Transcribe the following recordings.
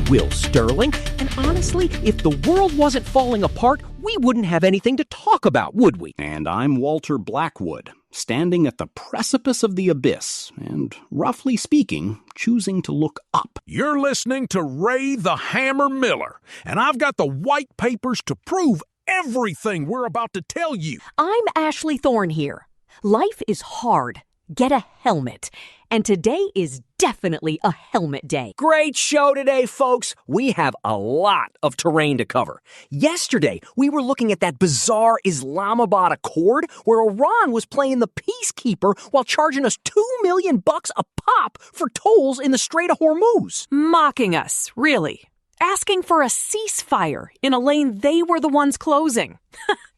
Will Sterling. And honestly, if the world wasn't falling apart, we wouldn't have anything to talk about, would we? And I'm Walter Blackwood, standing at the precipice of the abyss, and, roughly speaking, choosing to look up. You're listening to Ray the Hammer Miller, and I've got the white papers to prove everything we're about to tell you. I'm Ashley Thorne here. Life is hard. Get a helmet. And today is definitely a helmet day. Great show today, folks. We have a lot of terrain to cover. Yesterday, we were looking at that bizarre Islamabad Accord where Iran was playing the peacekeeper while charging us $2 million a pop for tolls in the Strait of Hormuz. Mocking us, really. Asking for a ceasefire in a lane they were the ones closing.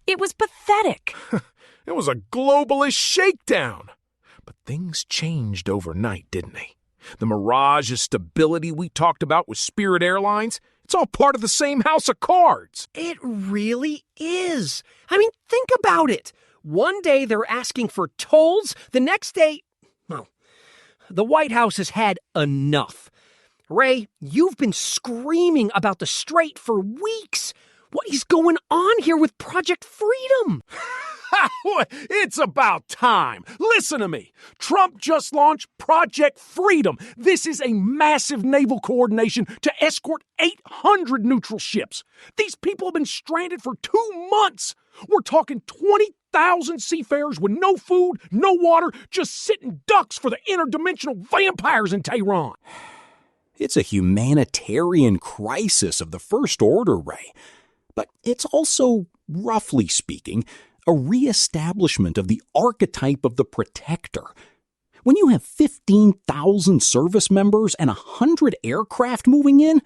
It was pathetic. It was a globalist shakedown. But things changed overnight, didn't they? The mirage of stability we talked about with Spirit Airlines, it's all part of the same house of cards. It really is. I mean, think about it. One day they're asking for tolls. The next day, well, the White House has had enough. Ray, you've been screaming about the Strait for weeks. What is going on here with Project Freedom? It's about time. Listen to me. Trump just launched Project Freedom. This is a massive naval coordination to escort 800 neutral ships. These people have been stranded for 2 months. We're talking 20,000 seafarers with no food, no water, just sitting ducks for the interdimensional vampires in Tehran. It's a humanitarian crisis of the first order, Ray. But it's also, roughly speaking, a reestablishment of the archetype of the protector. When you have 15,000 service members and 100 aircraft moving in,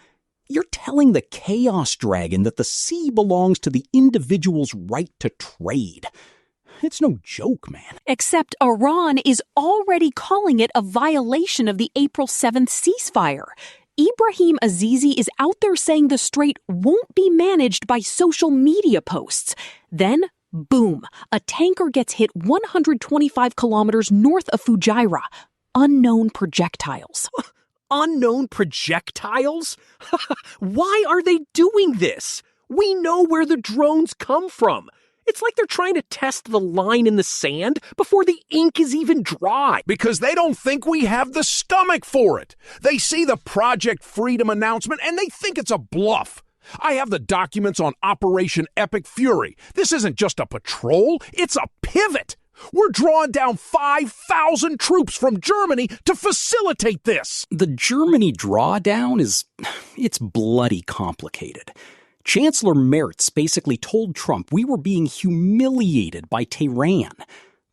you're telling the chaos dragon that the sea belongs to the individual's right to trade. It's no joke, man. Except Iran is already calling it a violation of the April 7th ceasefire. Ibrahim Azizi is out there saying the strait won't be managed by social media posts. Then, boom, a tanker gets hit 125 kilometers north of Fujairah. Unknown projectiles. Unknown projectiles? Why are they doing this? We know where the drones come from. It's like they're trying to test the line in the sand before the ink is even dry. Because they don't think we have the stomach for it. They see the Project Freedom announcement and they think it's a bluff. I have the documents on Operation Epic Fury. This isn't just a patrol, it's a pivot. We're drawing down 5,000 troops from Germany to facilitate this. The Germany drawdown it's bloody complicated. Chancellor Merz basically told Trump we were being humiliated by Tehran.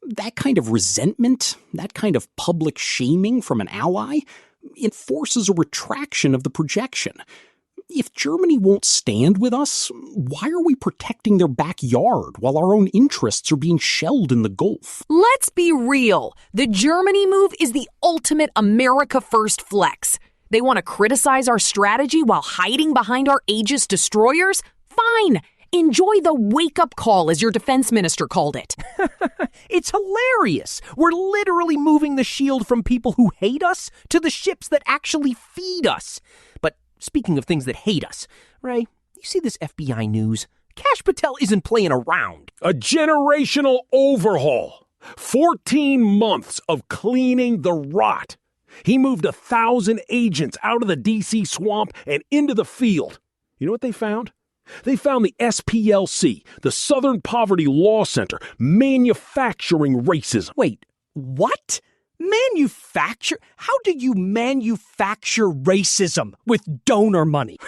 That kind of resentment, that kind of public shaming from an ally, it forces a retraction of the projection. If Germany won't stand with us, why are we protecting their backyard while our own interests are being shelled in the Gulf? Let's be real. The Germany move is the ultimate America First flex. They want to criticize our strategy while hiding behind our Aegis destroyers? Fine. Enjoy the wake-up call, as your defense minister called it. It's hilarious. We're literally moving the shield from people who hate us to the ships that actually feed us. But speaking of things that hate us, Ray, you see this FBI news? Kash Patel isn't playing around. A generational overhaul. 14 months of cleaning the rot. He moved 1,000 agents out of the D.C. swamp and into the field. You know what they found? They found the SPLC, the Southern Poverty Law Center, manufacturing racism. Wait, what? Manufacture? How do you manufacture racism with donor money?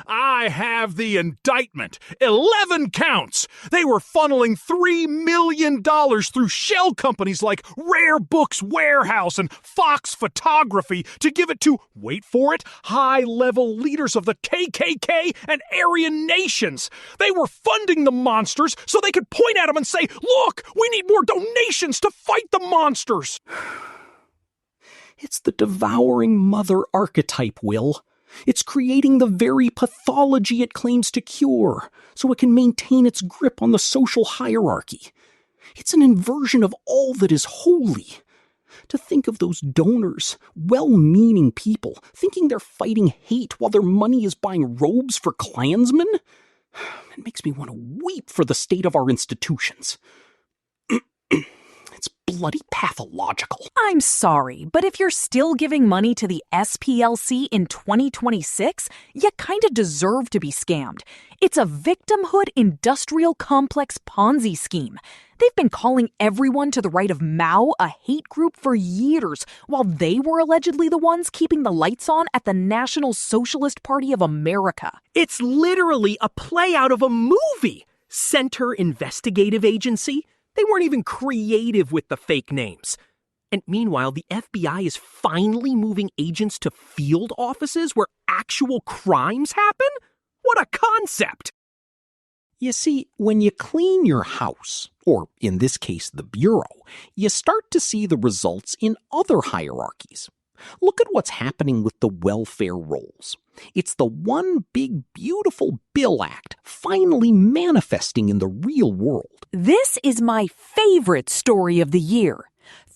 I have the indictment. 11 counts. They were funneling $3 million through shell companies like Rare Books Warehouse and Fox Photography to give it to, wait for it, high-level leaders of the KKK and Aryan nations. They were funding the monsters so they could point at them and say, look, we need more donations to fight the monsters. It's the devouring mother archetype, Will. It's creating the very pathology it claims to cure, so it can maintain its grip on the social hierarchy. It's an inversion of all that is holy. To think of those donors, well-meaning people, thinking they're fighting hate while their money is buying robes for Klansmen? It makes me want to weep for the state of our institutions. It's bloody pathological. I'm sorry, but if you're still giving money to the SPLC in 2026, you kinda deserve to be scammed. It's a victimhood industrial complex Ponzi scheme. They've been calling everyone to the right of Mao a hate group for years, while they were allegedly the ones keeping the lights on at the National Socialist Party of America. It's literally a play out of a movie. Center Investigative Agency. They weren't even creative with the fake names. And meanwhile, the FBI is finally moving agents to field offices where actual crimes happen? What a concept! You see, when you clean your house, or in this case the bureau, you start to see the results in other hierarchies. Look at what's happening with the welfare rolls. It's the one big beautiful bill act finally manifesting in the real world. This is my favorite story of the year.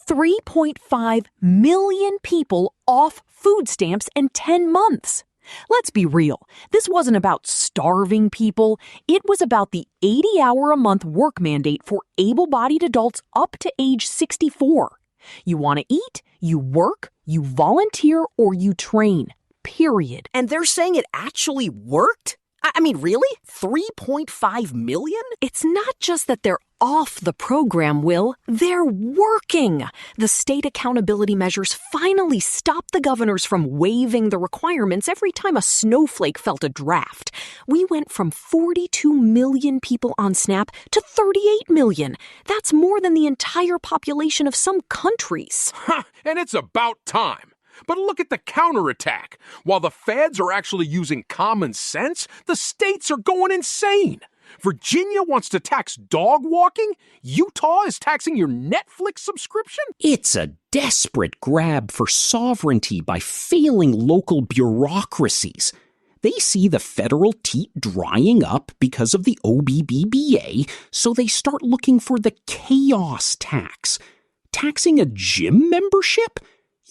3.5 million people off food stamps in 10 months. Let's be real, this wasn't about starving people. It was about the 80-hour-a-month work mandate for able-bodied adults up to age 64. You want to eat, you work, you volunteer, or you train. Period. And they're saying it actually worked? I mean, really? 3.5 million? It's not just that they're off the program, Will. They're working. The state accountability measures finally stopped the governors from waiving the requirements every time a snowflake felt a draft. We went from 42 million people on SNAP to 38 million. That's more than the entire population of some countries. And it's about time. But look at the counterattack. While the feds are actually using common sense, the states are going insane. Virginia wants to tax dog walking. Utah is taxing your Netflix subscription. It's a desperate grab for sovereignty by failing local bureaucracies. They see the federal teat drying up because of the OBBBA, so they start looking for the chaos tax. Taxing a gym membership?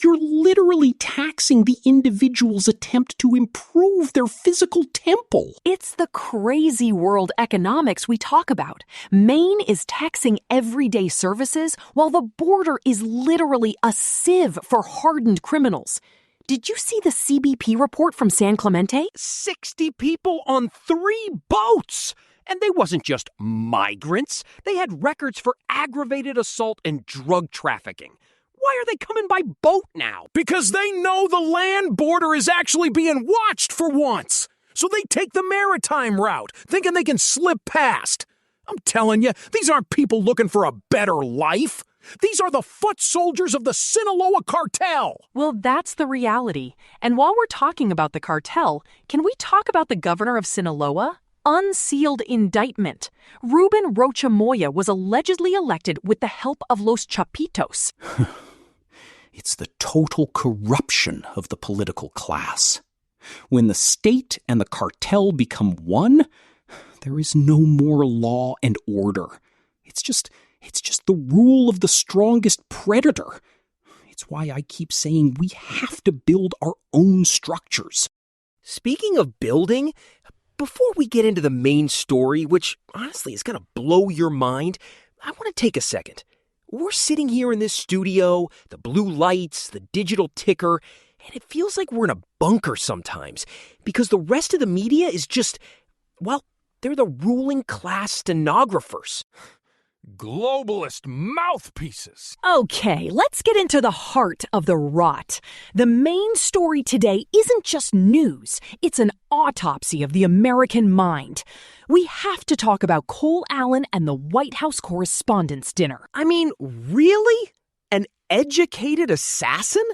You're literally taxing the individual's attempt to improve their physical temple. It's the crazy world economics we talk about. Maine is taxing everyday services, while the border is literally a sieve for hardened criminals. Did you see the CBP report from San Clemente? 60 people on 3 boats! And they wasn't just migrants. They had records for aggravated assault and drug trafficking. Why are they coming by boat now? Because they know the land border is actually being watched for once. So they take the maritime route, thinking they can slip past. I'm telling you, these aren't people looking for a better life. These are the foot soldiers of the Sinaloa cartel. Well, that's the reality. And while we're talking about the cartel, can we talk about the governor of Sinaloa? Unsealed indictment. Ruben Rocha Moya was allegedly elected with the help of Los Chapitos. It's the total corruption of the political class. When the state and the cartel become one, there is no more law and order. It's just the rule of the strongest predator. It's why I keep saying we have to build our own structures. Speaking of building, before we get into the main story, which honestly is going to blow your mind, I want to take a second. We're sitting here in this studio, the blue lights, the digital ticker, and it feels like we're in a bunker sometimes because the rest of the media is just, well, they're the ruling class stenographers. Globalist mouthpieces. Okay, let's get into the heart of the rot. The main story today isn't just news, it's an autopsy of the American mind. We have to talk about Cole Allen and the White House Correspondents Dinner. I mean, really? An educated assassin?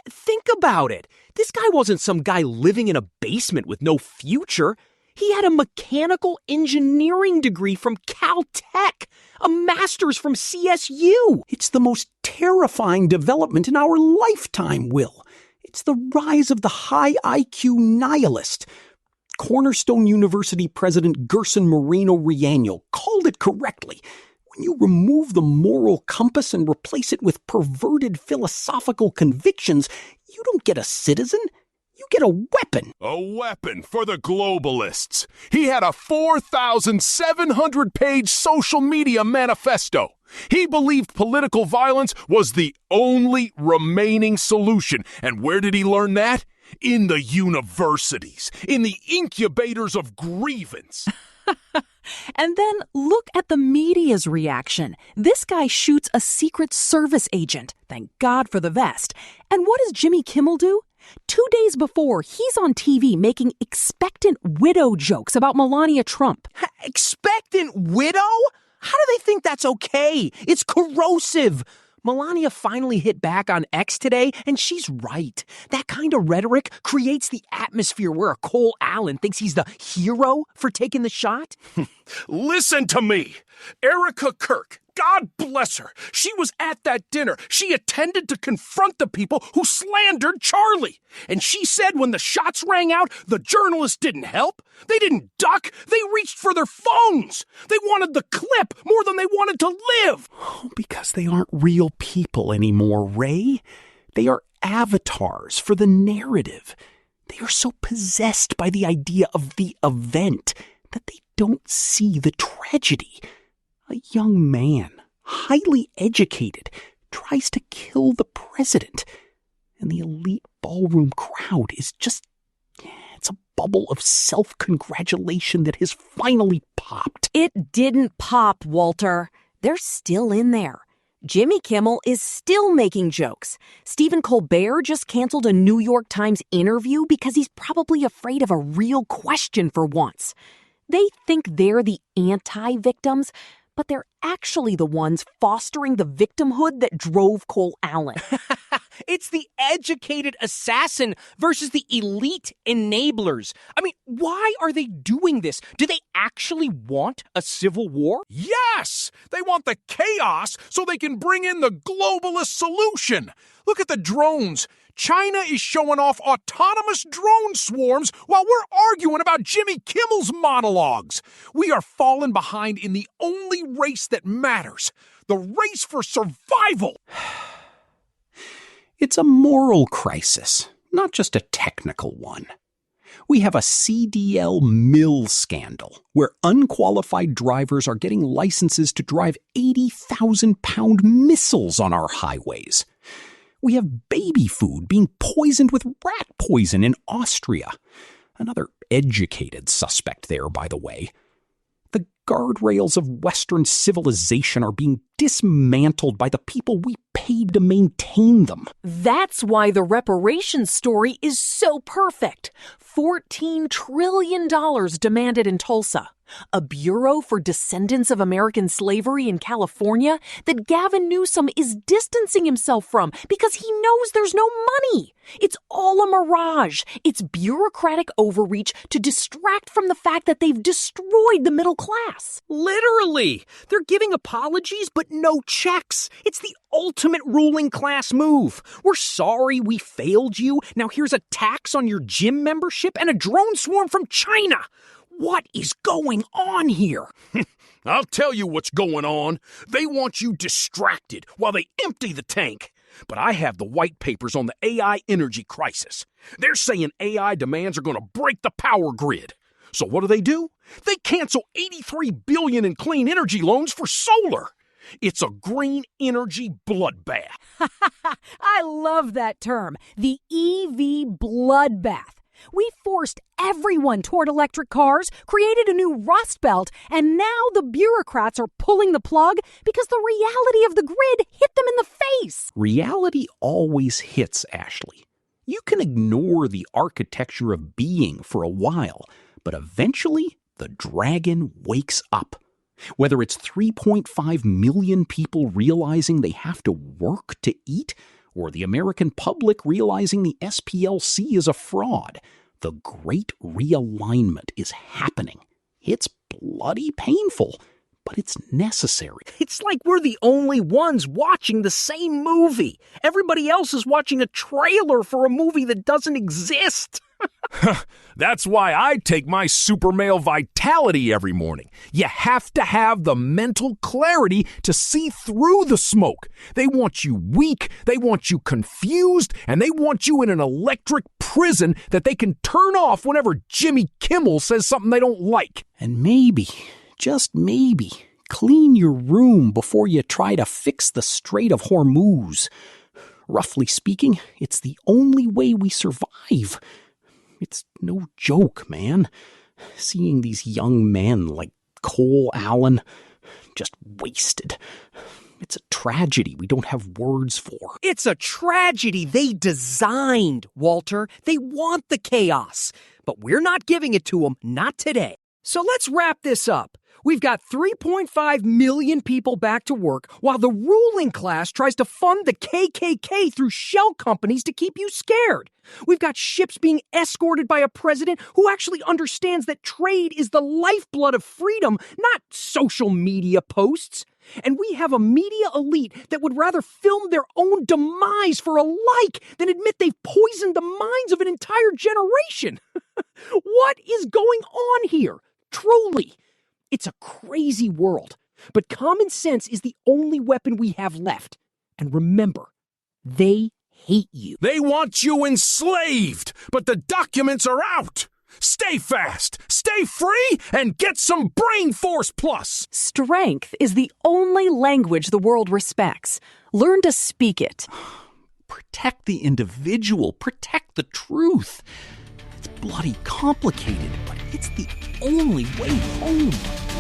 Think about it. This guy wasn't some guy living in a basement with no future. He had a mechanical engineering degree from Caltech, a master's from CSU. It's the most terrifying development in our lifetime, Will. It's the rise of the high IQ nihilist. Cornerstone University President Gerson Moreno Riaño called it correctly. When you remove the moral compass and replace it with perverted philosophical convictions, you don't get a citizen. You get a weapon. A weapon for the globalists. He had a 4,700-page social media manifesto. He believed political violence was the only remaining solution. And where did he learn that? In the universities, in the incubators of grievance. And then look at the media's reaction. This guy shoots a Secret Service agent. Thank God for the vest. And what does Jimmy Kimmel do? 2 days before, he's on TV making expectant widow jokes about Melania Trump. Expectant widow? How do they think that's okay? It's corrosive. Melania finally hit back on X today, and she's right. That kind of rhetoric creates the atmosphere where a Cole Allen thinks he's the hero for taking the shot. Listen to me. Erica Kirk, God bless her. She was at that dinner. She attended to confront the people who slandered Charlie. And she said when the shots rang out, the journalists didn't help. They didn't duck. They reached for their phones. They wanted the clip more than they wanted to live. Oh, because they aren't real people anymore, Ray. They are avatars for the narrative. They are so possessed by the idea of the event that they don't see the tragedy. A young man, highly educated, tries to kill the president, and the elite ballroom crowd is just, it's a bubble of self-congratulation that has finally popped. It didn't pop, Walter. They're still in there. Jimmy Kimmel is still making jokes. Stephen Colbert just canceled a New York Times interview because he's probably afraid of a real question for once. They think they're the anti-victims, but they're actually the ones fostering the victimhood that drove Cole Allen. It's the educated assassin versus the elite enablers. I mean, why are they doing this? Do they actually want a civil war? Yes! They want the chaos so they can bring in the globalist solution. Look at the drones. China is showing off autonomous drone swarms while we're arguing about Jimmy Kimmel's monologues. We are falling behind in the only race that matters, the race for survival. It's a moral crisis, not just a technical one. We have a CDL mill scandal where unqualified drivers are getting licenses to drive 80,000-pound missiles on our highways. We have baby food being poisoned with rat poison in Austria. Another educated suspect there, by the way. The guardrails of Western civilization are being dismantled by the people we paid to maintain them. That's why the reparations story is so perfect. $14 trillion demanded in Tulsa. A bureau for descendants of American slavery in California that Gavin Newsom is distancing himself from because he knows there's no money. It's all a mirage. It's bureaucratic overreach to distract from the fact that they've destroyed the middle class. Literally. They're giving apologies, but no checks. It's the ultimate ruling class move. We're sorry we failed you. Now here's a tax on your gym membership and a drone swarm from China. What is going on here? I'll tell you what's going on. They want you distracted while they empty the tank. But I have the white papers on the AI energy crisis. They're saying AI demands are going to break the power grid. So what do? They cancel $83 billion in clean energy loans for solar. It's a green energy bloodbath. I love that term, the EV bloodbath. We forced everyone toward electric cars, created a new rust belt, and now the bureaucrats are pulling the plug because the reality of the grid hit them in the face. Reality always hits, Ashley. You can ignore the architecture of being for a while, but eventually the dragon wakes up. Whether it's 3.5 million people realizing they have to work to eat, or the American public realizing the SPLC is a fraud, the Great Realignment is happening. It's bloody painful, but it's necessary. It's like we're the only ones watching the same movie. Everybody else is watching a trailer for a movie that doesn't exist. That's why I take my super male vitality every morning. You have to have the mental clarity to see through the smoke. They want you weak, they want you confused, and they want you in an electric prison that they can turn off whenever Jimmy Kimmel says something they don't like. And maybe, just maybe, clean your room before you try to fix the Strait of Hormuz. Roughly speaking, it's the only way we survive. It's no joke, man. Seeing these young men like Cole Allen just wasted. It's a tragedy we don't have words for. It's a tragedy they designed, Walter. They want the chaos. But we're not giving it to them, not today. So let's wrap this up. We've got 3.5 million people back to work while the ruling class tries to fund the KKK through shell companies to keep you scared. We've got ships being escorted by a president who actually understands that trade is the lifeblood of freedom, not social media posts. And we have a media elite that would rather film their own demise for a like than admit they've poisoned the minds of an entire generation. What is going on here? Truly. It's a crazy world, but common sense is the only weapon we have left. And remember, they hate you. They want you enslaved, but the documents are out. Stay fast, stay free, and get some Brain Force Plus. Strength is the only language the world respects. Learn to speak it. Protect the individual. Protect the truth. It's bloody complicated, but it's the only way home.